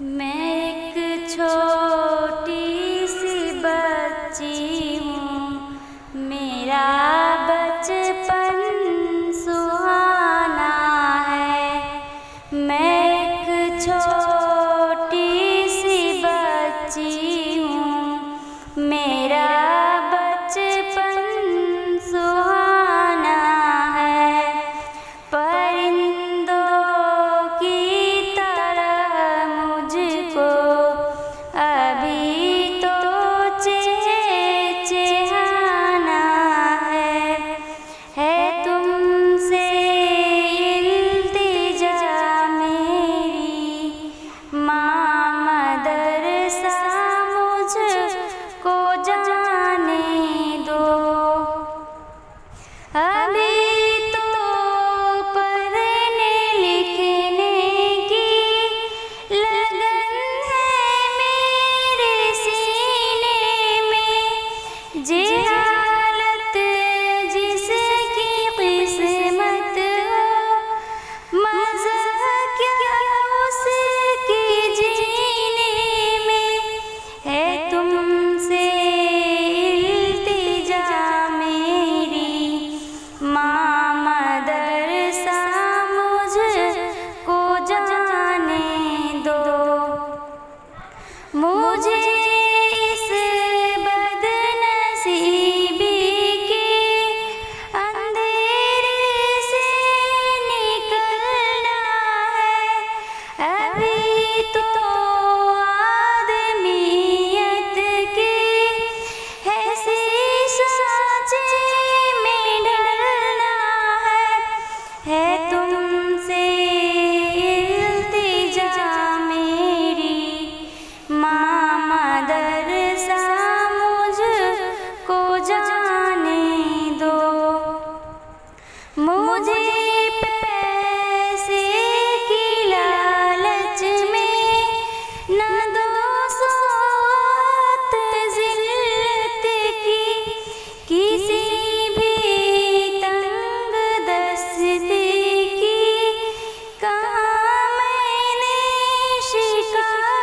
मैं एक छोटी सी बच्ची हूँ, मेरा बचपन सुहाना है। मैं एक छोटी सी बच्ची हूँ, मेरा बचपन सुहाना है। परिंदों की तरह मुझको अभी तो चहचहाना है तुमसे इल्तिजा मेरी, माँ मदरसा मुझको जाने दो। अभी तो पढ़ने लिखने की लगन है मेरे सीने में, जेहालत जिसकी किस्मत हो, मज़ा क्या उसकी जीने में है तुमसे इल्तिजा मेरी, माँ मदरसा मुझको जाने दो। मुझे इस बदनसीबी के अंधेरे से निकलना है। अभी तो आदमियत के ऐसी सांचे में ढलना है तुमसे इल्तिजा मेरी, माँ मदरसा मुझको जाने दो। मुझे पैसे की लालच में न दो सोत ज़िल्लत की, किसी भी तंग दस्ती की कहाँ मैंने शिकायत